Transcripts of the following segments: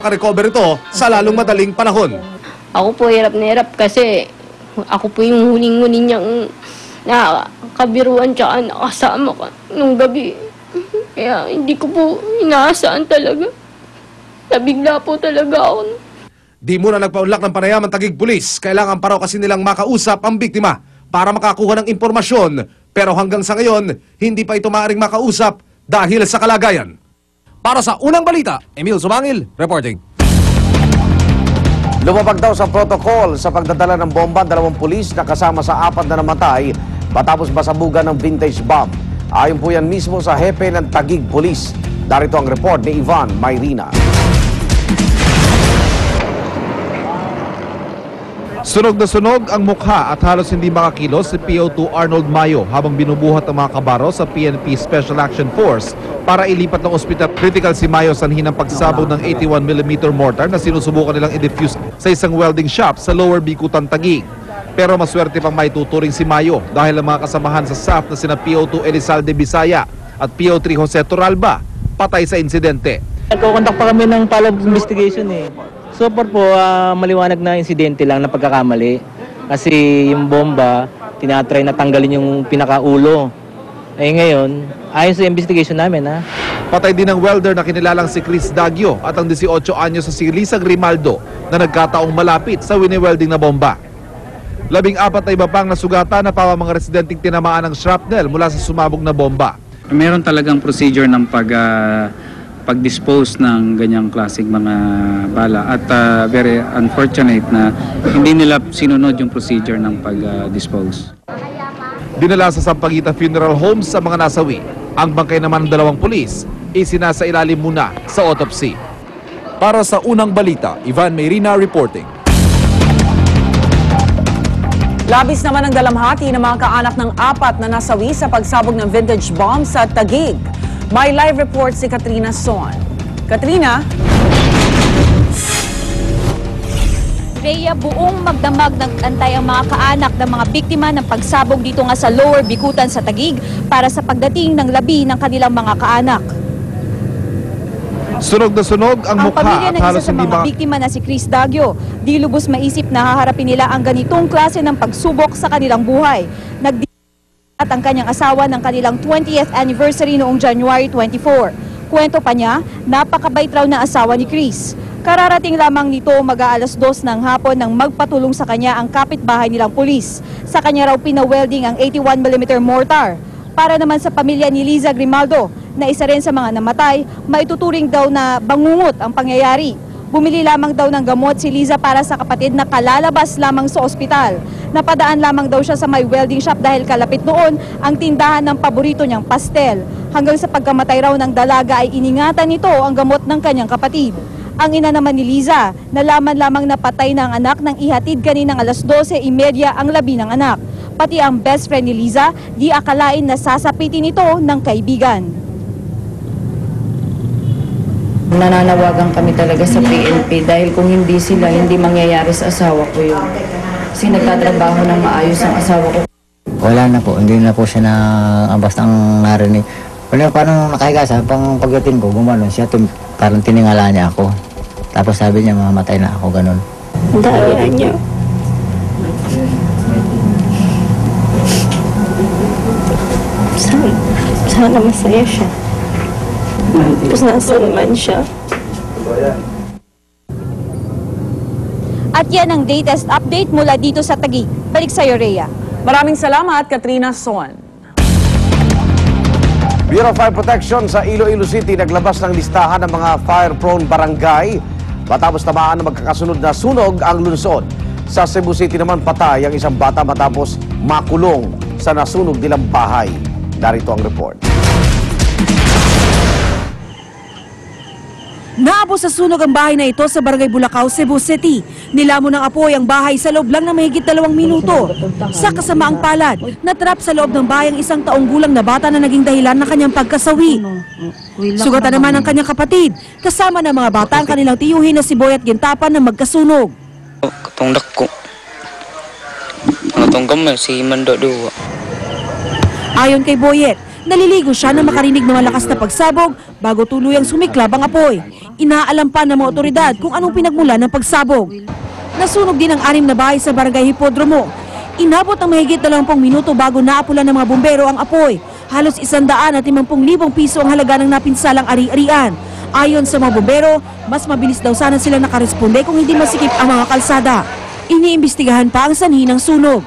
makarecover ito sa lalong madaling panahon. Ako po hirap na hirap kasi ako po yung huling-huli niyang nakabiruan tsaka nakasama ka nung gabi. Kaya hindi ko po inaasahan talaga. Nabigla po talaga ako. Di muna nagpaunlak ng panayam ang Taguig Police. Kailangan pa raw kasi nilang makausap ang biktima para makakuha ng impormasyon. Pero hanggang sa ngayon, hindi pa ito maaaring makausap dahil sa kalagayan. Para sa unang balita, Emil Sumangil, reporting. Lumabag daw sa protocol sa pagdadala ng bomba 2 pulis na kasama sa 4 na namatay matapos basabugan ng vintage bomb. Ayon po yan mismo sa hepe ng Taguig Police. Darito ang report ni Ivan Mayrina. Sunog na sunog ang mukha at halos hindi makakilos si PO2 Arnold Mayo habang binubuhat ang mga kabaro sa PNP Special Action Force para ilipat ng ospital. Critical si Mayo sanhi ng pagsabog ng 81mm mortar na sinusubukan nilang i-defuse sa isang welding shop sa Lower Bicutan, Taguig. Pero maswerte pang maituturing si Mayo dahil ang mga kasamahan sa SAF na sina PO2 Elizalde Bisaya at PO3 Jose Toralba patay sa insidente. Nagko-conduct pa kami ng follow-up investigation eh. So far po, maliwanag na insidente lang na pagkakamali. Kasi yung bomba, tinatry na tanggalin yung pinakaulo. Eh ngayon, ayon sa investigation namin Patay din ang welder na kinilalang si Chris Dagyo at ang 18 anyos sa si Lisa Grimaldo na nagkataong malapit sa wini-welding na bomba. 14 na iba pang nasugatan na pawa mga residenteng tinamaan ng shrapnel mula sa sumabog na bomba. Meron talagang procedure ng pag-dispose ng ganyang klaseng mga bala at very unfortunate na hindi nila sinunod yung procedure ng pag-dispose. Dinala sa Sampaguita Funeral Homes sa mga nasawi. Ang bangkay naman ng 2 pulis isinasailalim muna sa autopsy. Para sa unang balita, Ivan Mayrina reporting. Labis naman ang dalamhati ng mga kaanak ng 4 na nasawi sa pagsabog ng vintage bomb sa Taguig. May live report si Katrina Son. Katrina? Rhea, buong magdamag ng antay ang mga kaanak ng mga biktima ng pagsabog dito nga sa Lower Bicutan sa Taguig para sa pagdating ng labi ng kanilang mga kaanak. Sunog na sunog ang mukha pamilya at ng halos isa sa hindi mga biktima na si Chris Dagyo, di lubos maisip na haharapin nila ang ganitong klase ng pagsubok sa kanilang buhay. At ang kanyang asawa ng kanilang 20th anniversary noong January 24. Kwento pa niya, napakabait raw na asawa ni Chris. Kararating lamang nito mag-aalas 2 ng hapon nang magpatulong sa kanya ang kapitbahay nilang pulis. Sa kanya raw pina-welding ang 81mm mortar. Para naman sa pamilya ni Liza Grimaldo, na isa rin sa mga namatay, maituturing daw na bangungot ang pangyayari. Bumili lamang daw ng gamot si Liza para sa kapatid na kalalabas lamang sa ospital. Napadaan lamang daw siya sa may welding shop dahil kalapit noon ang tindahan ng paborito niyang pastel. Hanggang sa pagkamatay raw ng dalaga ay iningatan nito ang gamot ng kanyang kapatid. Ang ina naman ni Liza, nalaman lamang na patay na ang anak nang ihatid kaninang alas 12:30 ang labi ng anak. Pati ang best friend ni Liza, di akalain na sasapitin ito ng kaibigan. Nananawagan kami talaga sa PNP dahil kung hindi sila, hindi mangyayari sa asawa ko yun. Kasi nagtatrabaho ng maayos ang asawa ko. Wala na po, hindi na po siya na basta ang narinig. Wala, parang nakahiga sa pagdating ko, gumano siya, parang tiningala niya ako. Tapos sabi niya, mamatay na ako, ganun. Dahil niya. Sana masaya siya. Tapos nasa naman siya. At yan ang latest update mula dito sa Taguig. Balik sa iyo, Rhea. Maraming salamat, Katrina Son. Bureau of Fire Protection sa Iloilo City naglabas ng listahan ng mga fire-prone barangay matapos tamaan na magkakasunod na sunog ang lungsod. Sa Cebu City naman patay ang isang bata matapos makulong sa nasunog nilang bahay. Narito ang report. Naabot sa sunog ang bahay na ito sa Barangay Bulacau, Cebu City. Nilamon ng apoy ang bahay sa loob lang ng mahigit 2 minuto. Sa kasamaang palad, natrap sa loob ng bahay ang 1 taong gulang na bata na naging dahilan ng kanyang pagkasawi. Sugatan naman ang kanyang kapatid, kasama ng mga bata ang kanilang tiyuhin na si Boy at Gintapan na magkasunog. Katong dako. Katong gamay si Mando Duwa. Ayon kay Boyet, naliligo siya na makarinig ng malakas na pagsabog bago tuluyang sumiklab ang apoy. Inaalam pa ng mga otoridad kung anong pinagmulan ng pagsabog. Nasunog din ang 6 na bahay sa Barangay Hipodromo. Inabot ng mahigit 20 minuto bago naapulan ng mga bumbero ang apoy. Halos 150,000 piso ang halaga ng napinsalang ari-arian. Ayon sa mga bumbero, mas mabilis daw sana sila nakaresponde kung hindi masikip ang mga kalsada. Iniimbestigahan pa ang sanhi ng sunog.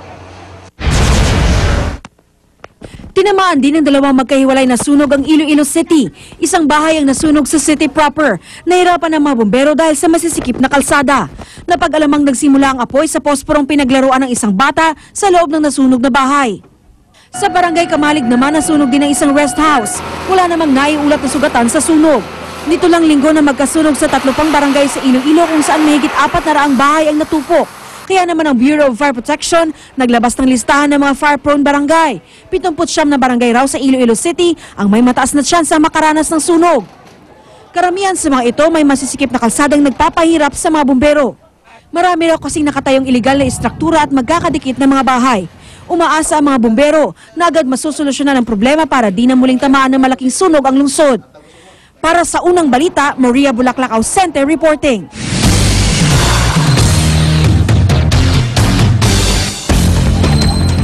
Tinamaan din ng 2 magkahiwalay na sunog ang Iloilo City. Isang bahay ang nasunog sa city proper. Nahirapan ang mga bumbero dahil sa masisikip na kalsada. Napag-alamang nagsimula ang apoy sa posporong pinaglaruan ng isang bata sa loob ng nasunog na bahay. Sa Barangay Kamalig naman nasunog din ang isang rest house. Wala namang naiulat na sugatan sa sunog. Nito lang linggo na magkasunog sa 3 pang barangay sa Iloilo kung saan mahigit 400 bahay ang natupok. Kaya naman ang Bureau of Fire Protection naglabas ng listahan ng mga fire-prone barangay. 79 na barangay raw sa Iloilo City ang may mataas na tsansa makaranas ng sunog. Karamihan sa mga ito may masisikip na kalsadang nagpapahirap sa mga bumbero. Marami raw kasing nakatayong iligal na istruktura at magkakadikit na mga bahay. Umaasa ang mga bumbero na agad masusolusyonan ang problema para di na muling tamaan ng malaking sunog ang lungsod. Para sa unang balita, Maria Bulaklakaw Center reporting.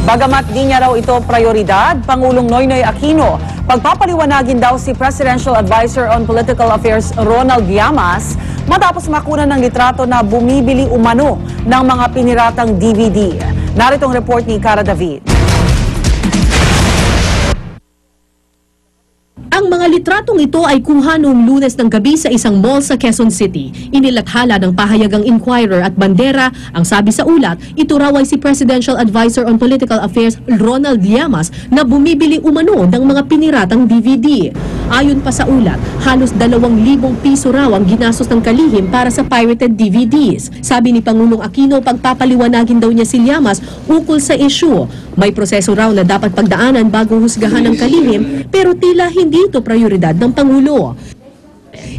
Bagamat di niya raw ito prioridad, Pangulong Noynoy Aquino, pagpapaliwanagin daw si Presidential Advisor on Political Affairs Ronald Llamas matapos makunan ng litrato na bumibili umano ng mga piniratang DVD. Narito ang report ni Cara David. Ang mga litratong ito ay kuha noong Lunes ng gabi sa isang mall sa Quezon City. Inilathala ng pahayagang Inquirer at Bandera. Ang sabi sa ulat, ito raw ay si Presidential Advisor on Political Affairs Ronald Llamas na bumibili umano ng mga piniratang DVD. Ayon pa sa ulat, halos 2,000 piso raw ang ginastos ng kalihim para sa pirated DVDs. Sabi ni Pangulong Aquino, pagpapaliwanagin daw niya si Llamas ukol sa issue. May proseso raw na dapat pagdaanan bago husgahan ng kalihim, pero tila hindi ito prioridad ng Pangulo.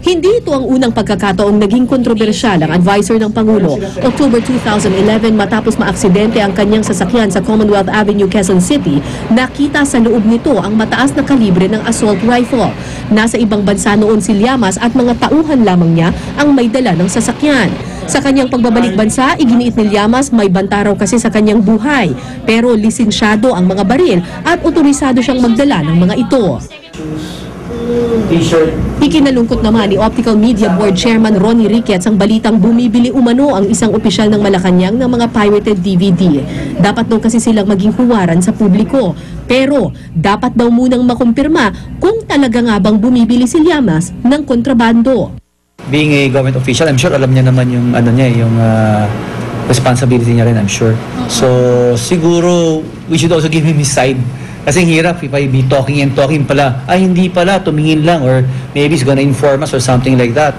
Hindi ito ang unang pagkakataong naging kontrobersyal ang advisor ng Pangulo. October 2011 matapos maaksidente ang kanyang sasakyan sa Commonwealth Avenue, Quezon City, nakita sa loob nito ang mataas na kalibre ng assault rifle. Nasa ibang bansa noon si Llamas at mga tauhan lamang niya ang may dala ng sasakyan. Sa kanyang pagbabalik bansa, iginiit ni Llamas may banta raw kasi sa kanyang buhay. Pero lisensyado ang mga baril at otorisado siyang magdala ng mga ito. Ikinalungkot naman ni Optical Media Board Chairman Ronnie Ricketts ang balitang bumibili umano ang isang opisyal ng Malacanang ng mga pirated DVD. Dapat daw kasi silang maging huwaran sa publiko. Pero dapat daw munang makumpirma kung talaga nga bang bumibili si Llamas ng kontrabando. Being a government official, I'm sure alam niya naman yung responsibility niya rin, I'm sure. So siguro we should also give him his side. Kasi hirap if I be talking and talking pala, ay hindi pala, tumingin lang or maybe he's gonna inform us or something like that.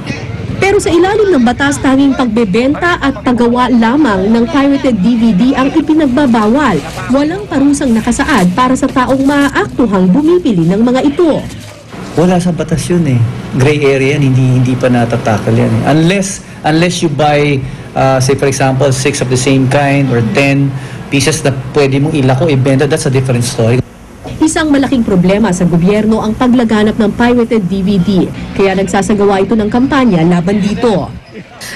Pero sa ilalim ng batas, tanging pagbebenta at paggawa lamang ng pirated DVD ang ipinagbabawal. Walang parusang nakasaad para sa taong maaaktuhang bumibili ng mga ito. Wala sa batas yun eh. Gray area yan, hindi pa natatakal yan eh. Unless you buy, say for example, 6 of the same kind or 10 pieces na pwede mong ilako, ibenta, that's a different story. Isang malaking problema sa gobyerno ang paglaganap ng pirated DVD, kaya nagsasagawa ito ng kampanya laban dito.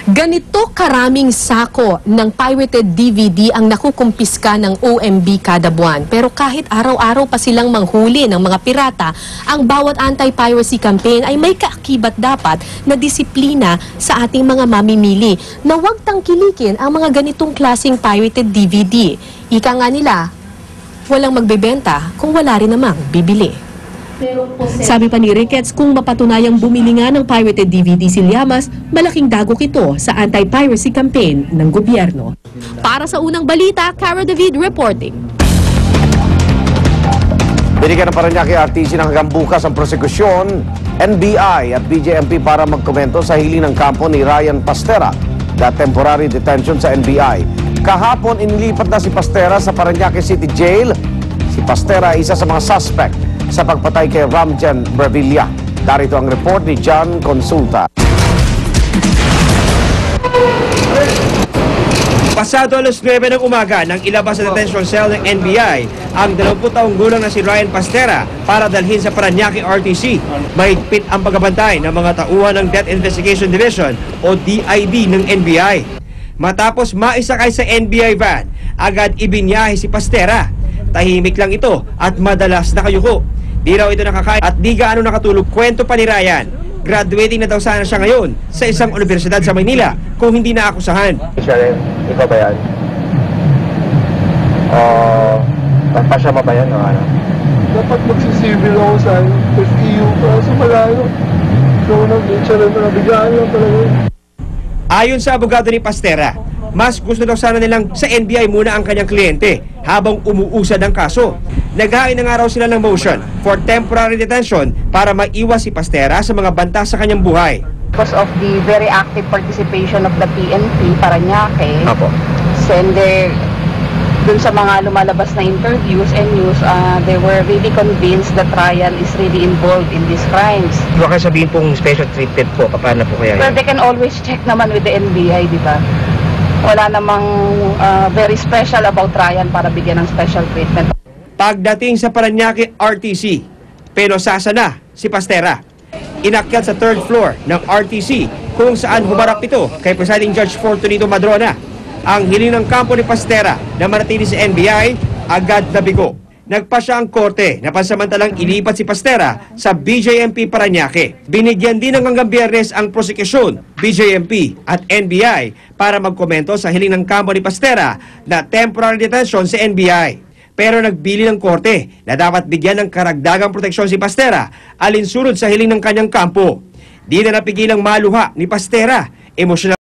Ganito karaming sako ng pirated DVD ang nakukumpiska ng OMB kada buwan. Pero kahit araw-araw pa silang manghuli ng mga pirata, ang bawat anti-piracy campaign ay may kaakibat dapat na disiplina sa ating mga mamimili na huwag tangkilikin ang mga ganitong klaseng pirated DVD. Ika nga nila, walang magbebenta kung wala rin namang bibili. Sabi pa ni Ricketts, kung mapatunayang bumili nga ng pirated DVD si Llamas, malaking dagok ito sa anti-piracy campaign ng gobyerno. Para sa unang balita, Cara David reporting. Binigyan ng Parañaque RTC ng hanggang bukas ang prosekusyon, NBI at BJMP para magkomento sa hiling ng kampo ni Ryan Pastera na temporary detention sa NBI. Kahapon inilipat na si Pastera sa Parañaque City Jail. Si Pastera ay isa sa mga suspect sa pagpatay kay Ramjan Bravilla. Darito ang report ni John Consulta. Pasado alas 9 ng umaga nang ilabas sa detention cell ng NBI ang 20 taong gulang na si Ryan Pastera para dalhin sa Parañaque RTC. Mahigpit ang pagbabantay ng mga tauhan ng Death Investigation Division o DID ng NBI. Matapos maisakay sa NBI van, agad ibinyahe si Pastera. Tahimik lang ito at madalas nakayuko. Di raw ito nakakain at di gaano nakatulog. Kwento pa ni Ryan, graduating na daw sana siya ngayon sa isang universidad sa Maynila kung hindi na akusahan. Ikaw ba yan? Nagpasya mo ba yan o ano? Dapat magsisivil ako sa FEU kasi malayo. So nabigyan lang talaga. Ayon sa abogado ni Pastera, mas gusto daw sana nilang sa NBI muna ang kanyang kliyente habang umuusad ang kaso. Naghain na nga raw sila ng motion for temporary detention para maiwas si Pastera sa mga banta sa kanyang buhay. Because of the very active participation of the PNP, Parañaque, Apo. and dun sa mga lumalabas na interviews and news, they were really convinced that Ryan is really involved in these crimes. Di ba kayo sabihin pong special treatment po? Paano po kaya Well, they can always check naman with the NBI, di ba? Wala namang very special about Ryan para bigyan ng special treatment. Pagdating sa Parañaque RTC, penosasa na si Pastera. Inakyat sa 3rd floor ng RTC kung saan humarap ito kay Presiding Judge Fortunito Madrona. Ang hiling ng kampo ni Pastera na manatili sa NBI, agad nabigo. Nagpa siya ang korte na pansamantalang ilipat si Pastera sa BJMP Parañaque. Binigyan din ng hanggang Biyernes ang prosekusyon, BJMP at NBI para magkomento sa hiling ng kampo ni Pastera na temporary detention sa NBI. Pero nagbili ng korte na dapat bigyan ng karagdagang proteksyon si Pastera alinsunod sa hiling ng kanyang kampo. Di na napigilang maluha ni Pastera, emosyonal